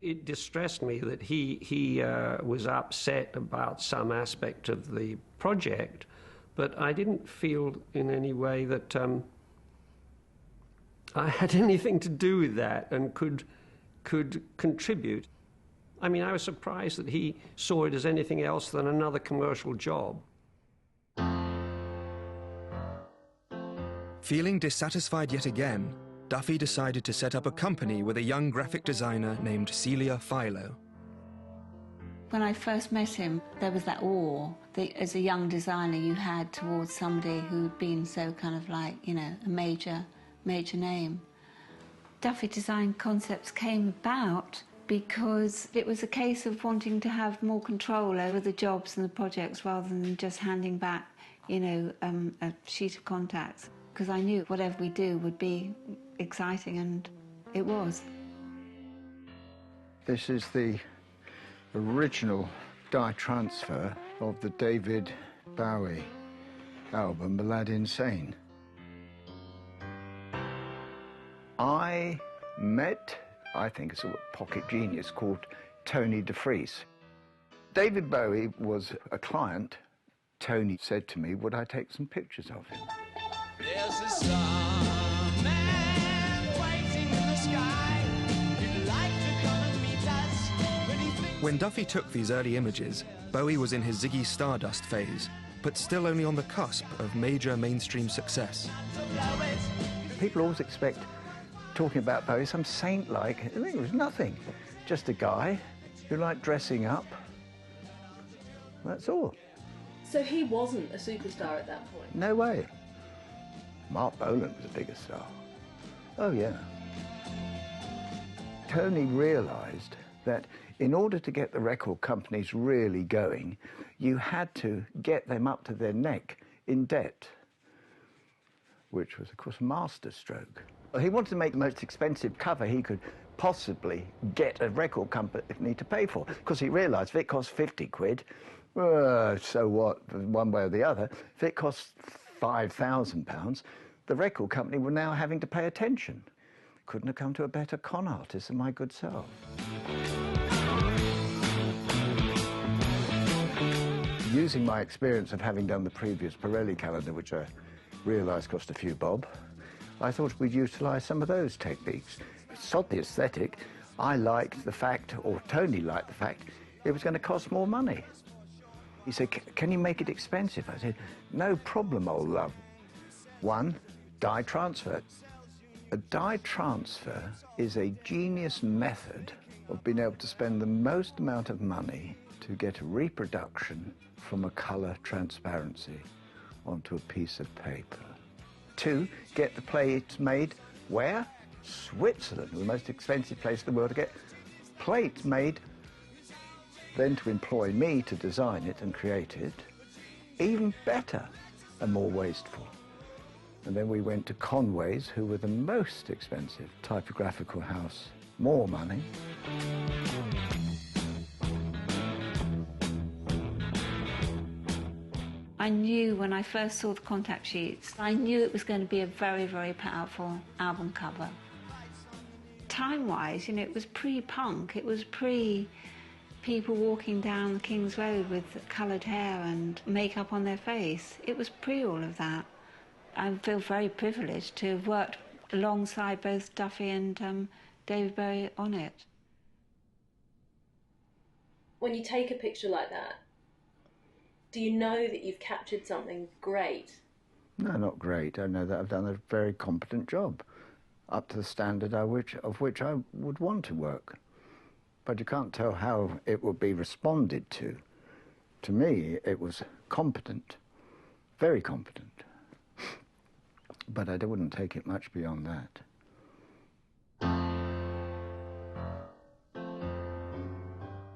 it distressed me that he was upset about some aspect of the project, but I didn't feel in any way that I had anything to do with that and could contribute. I mean, I was surprised that he saw it as anything else than another commercial job. Feeling dissatisfied yet again, Duffy decided to set up a company with a young graphic designer named Celia Philo. When I first met him, there was that awe that as a young designer you had towards somebody who'd been so kind of like, you know, a major name. Duffy Design Concepts came about because it was a case of wanting to have more control over the jobs and the projects rather than just handing back, you know, a sheet of contacts. Because I knew whatever we do would be exciting, and it was. This is the original dye transfer of the David Bowie album, Aladdin Sane. I met, I think it's a pocket genius called Tony DeFries. David Bowie was a client. Tony said to me, would I take some pictures of him? There's a starman waiting in the sky. He'd like to come and meet us when he thinks... When Duffy took these early images, Bowie was in his Ziggy Stardust phase, but still only on the cusp of major mainstream success. People always expect talking about Bowie some saint-like. I think it was nothing. Just a guy who liked dressing up. That's all. So he wasn't a superstar at that point? No way. Mark Bolan was a bigger star. Oh, yeah. Tony realised that in order to get the record companies really going, you had to get them up to their neck in debt, which was, of course, a masterstroke. He wanted to make the most expensive cover he could possibly get a record company to pay for, because he realised if it cost 50 quid, so what, one way or the other. If it costs £5,000, the record company were now having to pay attention. Couldn't have come to a better con artist than my good self. Using my experience of having done the previous Pirelli calendar, which I realised cost a few bob, I thought we'd utilise some of those techniques. Sod the aesthetic, I liked the fact, or Tony liked the fact, it was going to cost more money. He said, can you make it expensive? I said, no problem, old love. One, dye transfer. A dye transfer is a genius method of being able to spend the most amount of money to get a reproduction from a colour transparency onto a piece of paper. Two, get the plates made where? Switzerland, the most expensive place in the world to get plates made. Then to employ me to design it and create it, even better and more wasteful. And then we went to Conway's, who were the most expensive typographical house, more money. I knew when I first saw the contact sheets, I knew it was going to be a very, very powerful album cover. Time-wise, you know, it was pre-punk, it was pre-people walking down the King's Road with coloured hair and makeup on their face. It was pre all of that. I feel very privileged to have worked alongside both Duffy and David Bowie on it. When you take a picture like that, do you know that you've captured something great? No, not great. I know that I've done a very competent job, up to the standard of which I would want to work. But you can't tell how it would be responded to. To me, it was competent, very competent. But I wouldn't take it much beyond that.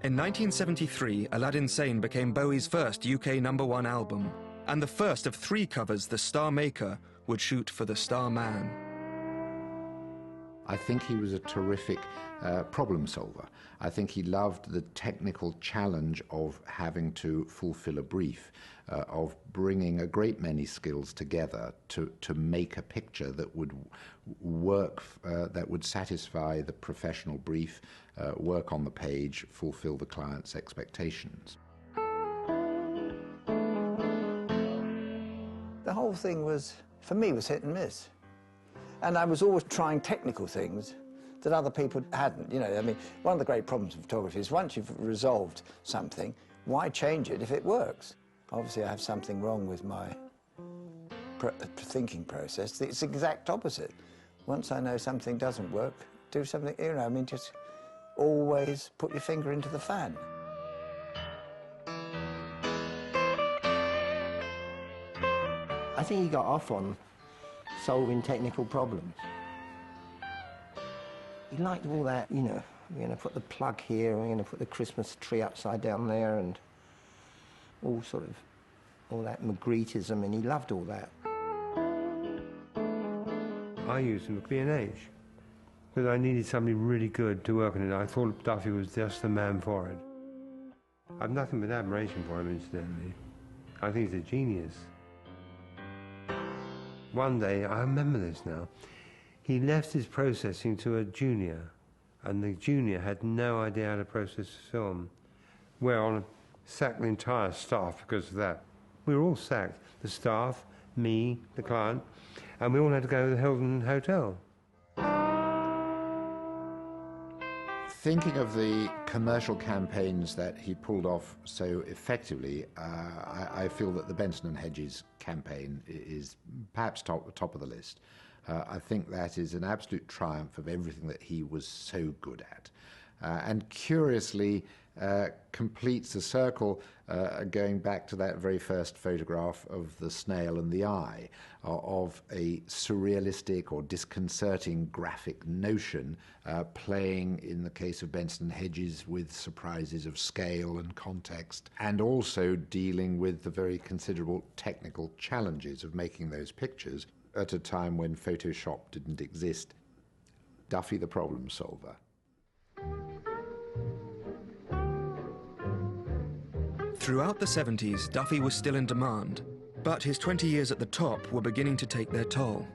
In 1973, Aladdin Sane became Bowie's first UK #1 album, and the first of 3 covers the Star Maker would shoot for the Star Man. I think he was a terrific problem solver. I think he loved the technical challenge of having to fulfill a brief, of bringing a great many skills together to make a picture that would work, that would satisfy the professional brief, work on the page, fulfill the client's expectations. The whole thing was, for me, was hit and miss. And I was always trying technical things that other people hadn't. You know, I mean, one of the great problems of photography is once you've resolved something, why change it if it works? Obviously, I have something wrong with my thinking process. It's the exact opposite. Once I know something doesn't work, do something, you know, I mean, just always put your finger into the fan. I think he got off on solving technical problems. He liked all that, you know, we're going to put the plug here, we're going to put the Christmas tree upside down there, and all sort of, all that Magrittesism, and he loved all that. I used him at B&H because I needed somebody really good to work on it. I thought Duffy was just the man for it. I've nothing but admiration for him, incidentally. I think he's a genius. One day, I remember this now, he left his processing to a junior, and the junior had no idea how to process film. Whereon sacked the entire staff because of that. We were all sacked, the staff, me, the client, and we all had to go to the Hilton Hotel. Thinking of the commercial campaigns that he pulled off so effectively, I feel that the Benson and Hedges campaign is perhaps top of the list. I think that is an absolute triumph of everything that he was so good at. And curiously completes the circle going back to that very first photograph of the snail and the eye, of a surrealistic or disconcerting graphic notion playing, in the case of Benson and Hedges, with surprises of scale and context, and also dealing with the very considerable technical challenges of making those pictures at a time when Photoshop didn't exist. Duffy the problem solver. Throughout the 70s, Duffy was still in demand, but his 20 years at the top were beginning to take their toll.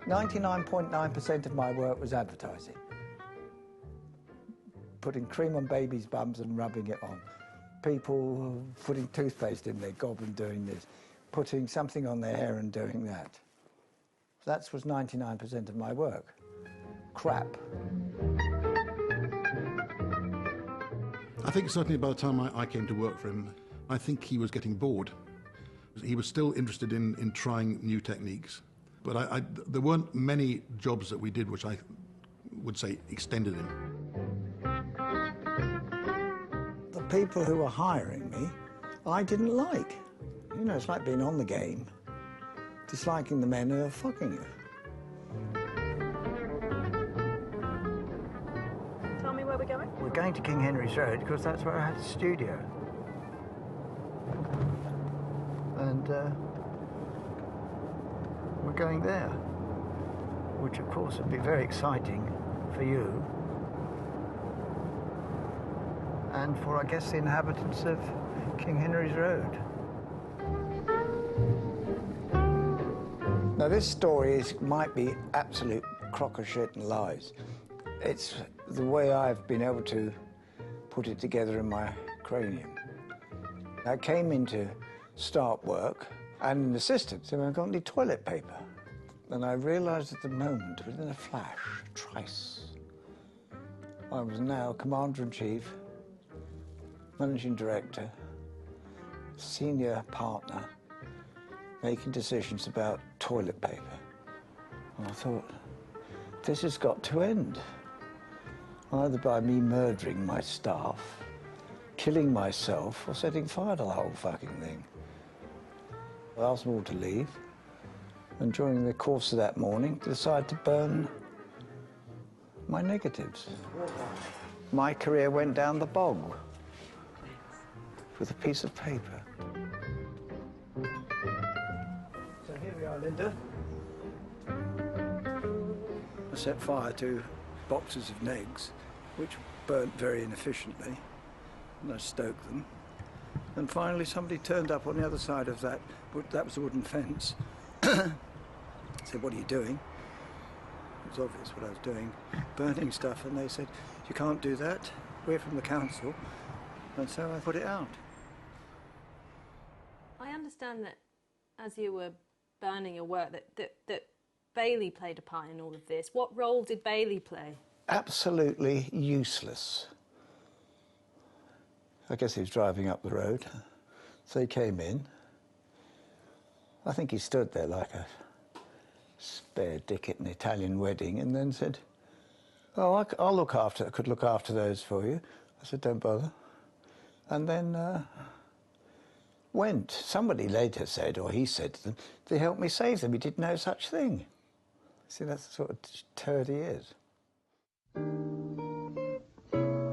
99.9% of my work was advertising. Putting cream on babies' bums and rubbing it on. People putting toothpaste in their gob and doing this. Putting something on their hair and doing that. That was 99% of my work. Crap. I think certainly by the time I came to work for him, I think he was getting bored. He was still interested in trying new techniques, but there weren't many jobs that we did which I would say extended him. The people who were hiring me, I didn't like. You know, it's like being on the game, disliking the men who are fucking you. Tell me where we're going. We're going to King Henry's Road because that's where I had the studio. And we're going there, which of course would be very exciting for you and for, I guess, the inhabitants of King Henry's Road. Now, this story might be absolute crock of shit and lies. It's the way I've been able to put it together in my cranium. I came in to start work, and an assistant said, I've got any toilet paper. And I realised at the moment, within a flash, a trice, I was now Commander-in-Chief, Managing Director, Senior Partner, making decisions about toilet paper. And I thought, this has got to end. Either by me murdering my staff, killing myself, or setting fire to the whole fucking thing. I asked them all to leave, and during the course of that morning, decided to burn my negatives. My career went down the bog with a piece of paper. So here we are, Linda. I set fire to boxes of negs, which burnt very inefficiently, and I stoked them. And finally somebody turned up on the other side of that was a wooden fence. Said, "What are you doing?" It was obvious what I was doing, burning stuff, and they said, "You can't do that, we're from the council," and so I put it out. I understand that as you were burning your work, that Bailey played a part in all of this. What role did Bailey play? Absolutely useless. I guess he was driving up the road, so he came in. I think he stood there like a spare dick at an Italian wedding, and then said, "Oh, I could look after those for you." I said, "Don't bother." And then went. Somebody later said, or he said to them, they helped me save them. He did no such thing. See, that's the sort of turd he is.